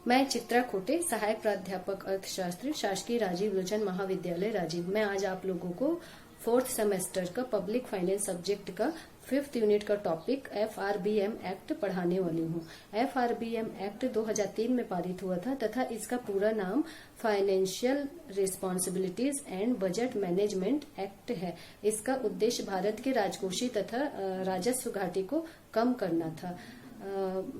मैं चित्रा खोटे, सहायक प्राध्यापक अर्थशास्त्र, शासकीय राजीव लोचन महाविद्यालय राजीव। मैं आज आप लोगों को 4th सेमेस्टर का पब्लिक फाइनेंस सब्जेक्ट का 5th यूनिट का टॉपिक FRBM एक्ट पढ़ाने वाली हूँ। FRBM एक्ट 2003 में पारित हुआ था तथा इसका पूरा नाम financial responsibilities and budget management act है। इसका उद्देश्य भारत के राजकोषीय तथा राजस्व घाटे को कम करना था।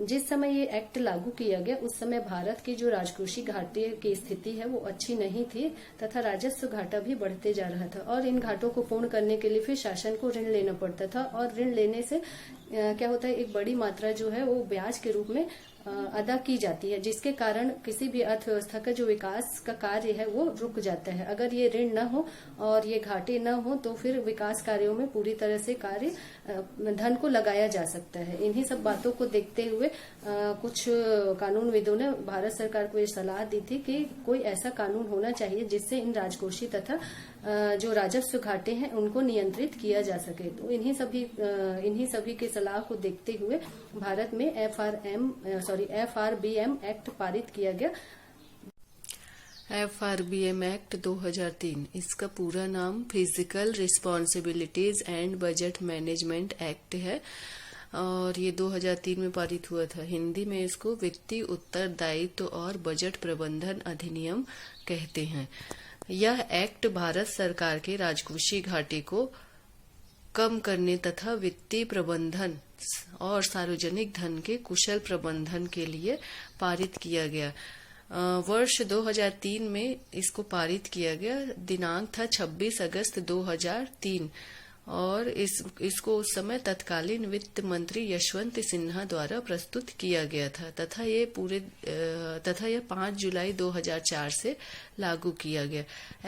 जिस समय ये एक्ट लागू किया गया उस समय भारत की जो राजकोषीय घाटे की स्थिति है वो अच्छी नहीं थी तथा राजस्व घाटा भी बढ़ते जा रहा था और इन घाटों को पूर्ण करने के लिए फिर शासन को ऋण लेना पड़ता था और ऋण लेने से क्या होता है, एक बड़ी मात्रा जो है वो ब्याज के रूप में अदा की जाती है, जिसके कारण किसी भी अर्थव्यवस्था का जो विकास का कार्य है वो रुक जाता है। अगर ये ऋण न हो और ये घाटे न हो तो फिर विकास कार्यों में पूरी तरह से कार्य धन को लगाया जा सकता है। इन्हीं सब बातों को देखते हुए कुछ कानूनविदों ने भारत सरकार को ये सलाह दी थी कि कोई ऐसा कानून होना चाहिए जिससे इन राजकोषीय तथा जो राजस्व घाटे हैं उनको नियंत्रित किया जा सके। तो इन्हीं सभी के सलाह को देखते हुए भारत में FRBM एक्ट पारित किया गया। FRBM एक्ट 2003, इसका पूरा नाम physical responsibilities and budget management act है और ये 2003 में पारित हुआ था। हिंदी में इसको वित्तीय उत्तरदायित्व और बजट प्रबंधन अधिनियम कहते हैं। यह एक्ट भारत सरकार के राजकोषीय घाटे को कम करने तथा वित्तीय प्रबंधन और सार्वजनिक धन के कुशल प्रबंधन के लिए पारित किया गया। वर्ष 2003 में इसको पारित किया गया। दिनांक था 26 अगस्त 2003 और इसको उस समय तत्कालीन वित्त मंत्री यशवंत सिन्हा द्वारा प्रस्तुत किया गया था तथा यह 5 जुलाई 2004 से लागू किया गया।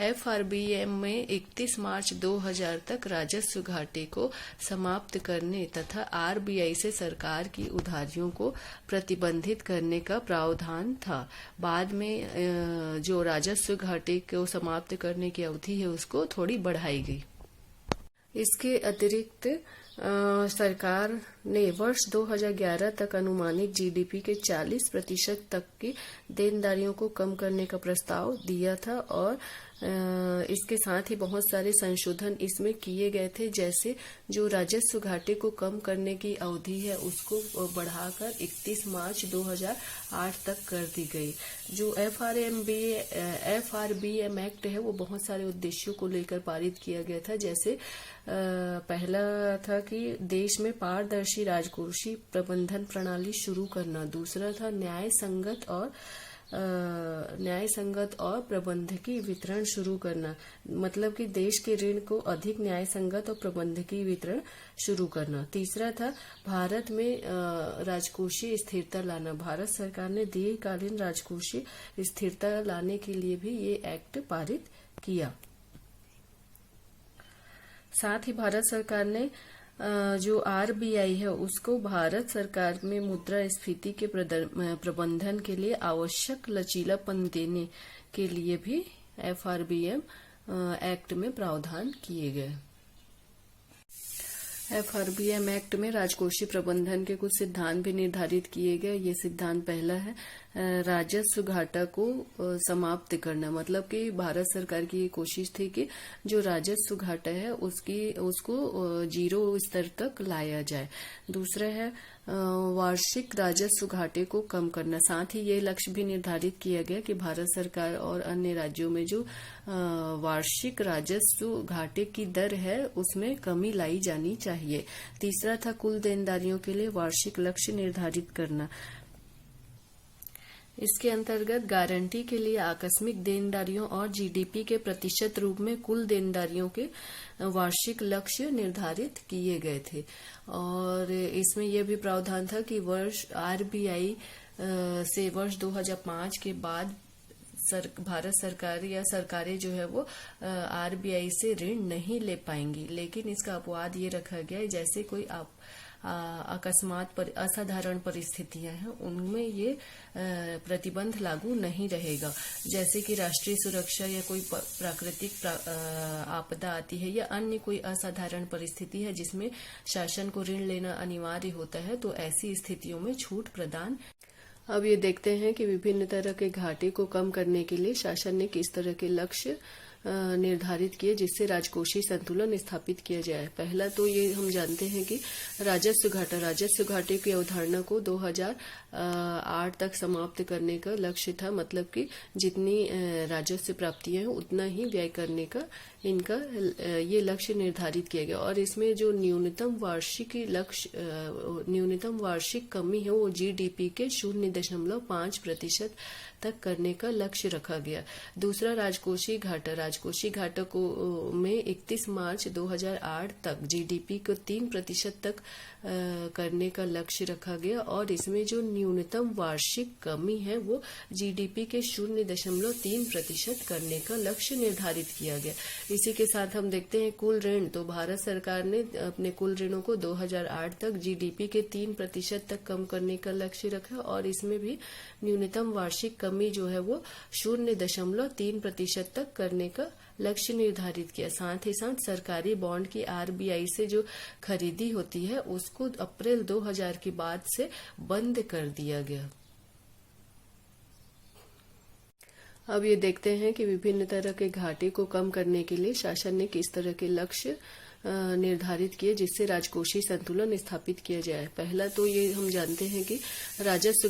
FRBM में 31 मार्च 2000 तक राजस्व घाटे को समाप्त करने तथा RBI से सरकार की उधारियों को प्रतिबंधित करने का प्रावधान था। बाद में जो राजस्व घाटे को समाप्त करने की अवधि है उसको थोड़ी बढ़ाई गई। इसके अतिरिक्त सरकार ने वर्ष 2011 तक अनुमानित GDP के 40% तक की देनदारियों को कम करने का प्रस्ताव दिया था और इसके साथ ही बहुत सारे संशोधन इसमें किए गए थे, जैसे जो राजस्व घाटे को कम करने की अवधि है उसको बढ़ाकर 31 मार्च 2008 तक कर दी गई। जो FRBM एक्ट है वो बहुत सारे उद्देश्यों को लेकर पारित किया गया था, जैसे पहला था कि देश में पारदर्शी राजकोषीय प्रबंधन प्रणाली शुरू करना। दूसरा था न्याय संगत और प्रबंधकीय वितरण शुरू करना, मतलब कि देश के ऋण को अधिक न्याय संगत और प्रबंधकीय वितरण शुरू करना। तीसरा था भारत में राजकोषीय स्थिरता लाना। भारत सरकार ने दीर्घकालीन राजकोषीय स्थिरता लाने के लिए भी ये एक्ट पारित किया। साथ ही भारत सरकार ने जो RBI है उसको भारत सरकार में मुद्रास्फीति के प्रबंधन के लिए आवश्यक लचीलापन देने के लिए भी FRBM एक्ट में प्रावधान किए गए। FRBM एक्ट में राजकोषीय प्रबंधन के कुछ सिद्धांत भी निर्धारित किए गए। ये सिद्धांत पहला है राजस्व घाटा को समाप्त करना, मतलब कि भारत सरकार की ये कोशिश थी कि जो राजस्व घाटा है उसको 0 स्तर तक लाया जाए। दूसरा है वार्षिक राजस्व घाटे को कम करना। साथ ही ये लक्ष्य भी निर्धारित किया गया कि भारत सरकार और अन्य राज्यों में जो वार्षिक राजस्व घाटे की दर है उसमें कमी लाई जानी चाहिए। तीसरा था कुल देनदारियों के लिए वार्षिक लक्ष्य निर्धारित करना। इसके अंतर्गत गारंटी के लिए आकस्मिक देनदारियों और GDP के प्रतिशत रूप में कुल देनदारियों के वार्षिक लक्ष्य निर्धारित किए गए थे और इसमें यह भी प्रावधान था कि RBI से वर्ष 2005 के बाद भारत सरकार या सरकारें जो है वो RBI से ऋण नहीं ले पाएंगी, लेकिन इसका अपवाद ये रखा गया है जैसे कोई अकस्मात असाधारण परिस्थितियां हैं उनमें ये प्रतिबंध लागू नहीं रहेगा, जैसे कि राष्ट्रीय सुरक्षा या कोई प्राकृतिक आपदा आती है या अन्य कोई असाधारण परिस्थिति है जिसमें शासन को ऋण लेना अनिवार्य होता है, तो ऐसी स्थितियों में छूट प्रदान अब ये देखते हैं कि विभिन्न तरह के घाटे को कम करने के लिए शासन ने किस तरह के लक्ष्य निर्धारित किए जिससे राजकोषीय संतुलन स्थापित किया जाए। पहला तो ये हम जानते हैं कि राजस्व घाटे की अवधारणा को 2008 तक समाप्त करने का लक्ष्य था। मतलब कि जितनी राजस्व प्राप्तियां हैं उतना ही व्यय करने का इनका ये लक्ष्य निर्धारित किया गया। और इसमें जो न्यूनतम वार्षिक कमी है वो जीडीपी के 0.5% तक करने का लक्ष्य रखा गया। दूसरा राजकोषीय घाटा को में 31 मार्च 2008 तक जीडीपी को 3% तक करने का लक्ष्य रखा गया। और इसमें जो न्यूनतम वार्षिक कमी है वो जीडीपी के 0.3% करने का लक्ष्य निर्धारित किया गया। इसी के साथ हम देखते हैं कुल ऋण। तो भारत सरकार ने अपने कुल ऋणों को 2008 तक जीडीपी के 3% तक कम करने का लक्ष्य रखा। और इसमें भी न्यूनतम वार्षिक कमी जो है वो 0.3% तक करने का लक्ष्य निर्धारित किया। साथ ही साथ सरकारी बॉन्ड की आरबीआई से जो खरीदी होती है उसको अप्रैल 2000 के बाद से बंद कर दिया गया। अब ये देखते हैं कि विभिन्न तरह के घाटे को कम करने के लिए शासन ने किस तरह के लक्ष्य निर्धारित किए जिससे राजकोषीय संतुलन स्थापित किया जाए। पहला तो ये हम जानते हैं कि राजस्व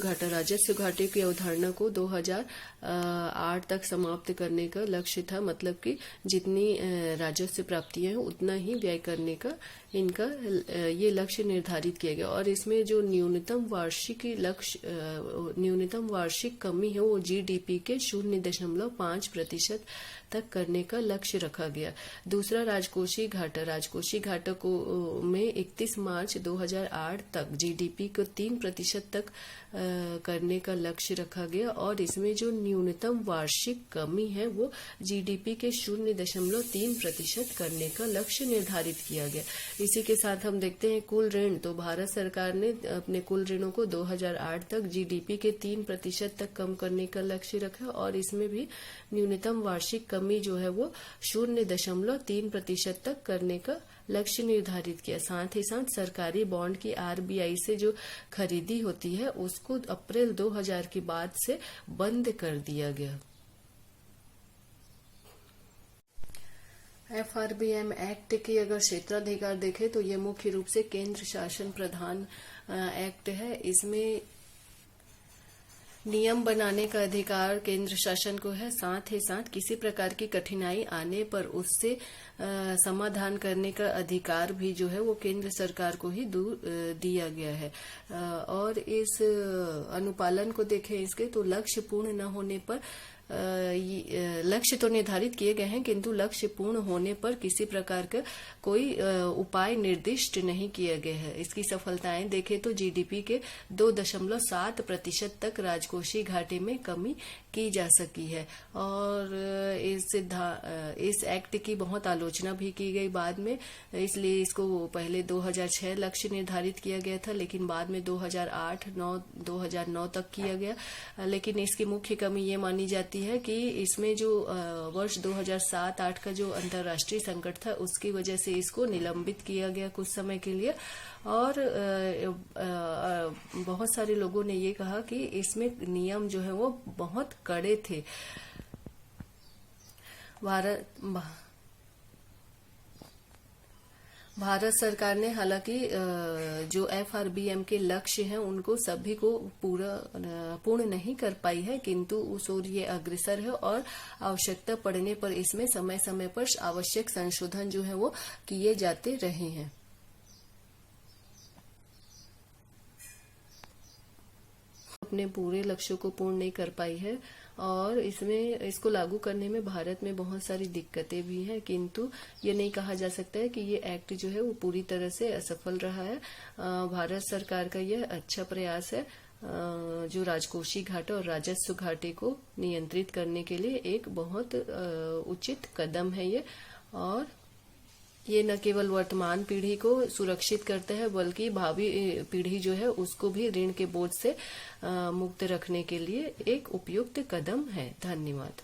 घाटे की अवधारणा को 2008 तक समाप्त करने का लक्ष्य था। मतलब कि जितनी राजस्व प्राप्तियां हैं उतना ही व्यय करने का इनका ये लक्ष्य निर्धारित किया गया। और इसमें जो न्यूनतम वार्षिक कमी है वो जीडीपी के 0.5% तक करने का लक्ष्य रखा गया। दूसरा राजकोषीय घाटा को में 31 मार्च 2008 तक जीडीपी को 3% तक करने का लक्ष्य रखा गया। और इसमें जो न्यूनतम वार्षिक कमी है वो जीडीपी के 0.3% करने का लक्ष्य निर्धारित किया गया। इसी के साथ हम देखते हैं कुल ऋण। तो भारत सरकार ने अपने कुल ऋणों को 2008 तक जीडीपी के 3% तक कम करने का लक्ष्य रखा। और इसमें भी न्यूनतम वार्षिक कमी जो है वो 0.3% तक करने का लक्ष्य निर्धारित किया। साथ ही साथ सरकारी बॉन्ड की आरबीआई से जो खरीदी होती है उसको अप्रैल 2000 के बाद से बंद कर दिया गया। एफआरबीएम एक्ट की अगर क्षेत्राधिकार देखें तो ये मुख्य रूप से केंद्र शासन प्रधान एक्ट है। इसमें नियम बनाने का अधिकार केंद्र शासन को है। साथ ही साथ किसी प्रकार की कठिनाई आने पर उससे समाधान करने का अधिकार भी जो है वो केंद्र सरकार को ही दिया गया है। और इस अनुपालन को देखें इसके तो लक्ष्य पूर्ण न होने पर लक्ष्य तो निर्धारित किए गए हैं किंतु लक्ष्य पूर्ण होने पर किसी प्रकार का कोई उपाय निर्दिष्ट नहीं किए गए हैं। इसकी सफलताएं देखें तो जीडीपी के 2.7% तक राजकोषीय घाटे में कमी की जा सकी है। और इस एक्ट की बहुत आलोचना भी की गई बाद में, इसलिए इसको पहले 2006 लक्ष्य निर्धारित किया गया था लेकिन बाद में 2009 तक किया गया। लेकिन इसकी मुख्य कमी ये मानी जाती है कि इसमें जो वर्ष 2007-8 का जो अंतर्राष्ट्रीय संकट था उसकी वजह से इसको निलंबित किया गया कुछ समय के लिए। और बहुत सारे लोगों ने ये कहा कि इसमें नियम जो है वो बहुत कड़े थे। भारत सरकार ने हालांकि जो एफआरबीएम के लक्ष्य हैं उनको सभी को पूर्ण नहीं कर पाई है किंतु उस ओर ये अग्रसर है और आवश्यकता पड़ने पर इसमें समय समय पर आवश्यक संशोधन जो है वो किए जाते रहे हैं। अपने पूरे लक्ष्यों को पूर्ण नहीं कर पाई है और इसको लागू करने में भारत में बहुत सारी दिक्कतें भी हैं किंतु ये नहीं कहा जा सकता है कि ये एक्ट जो है वो पूरी तरह से असफल रहा है। भारत सरकार का यह अच्छा प्रयास है जो राजकोषीय घाटे और राजस्व घाटे को नियंत्रित करने के लिए एक बहुत उचित कदम है ये। और ये न केवल वर्तमान पीढ़ी को सुरक्षित करता है बल्कि भावी पीढ़ी जो है उसको भी ऋण के बोझ से मुक्त रखने के लिए एक उपयुक्त कदम है। धन्यवाद।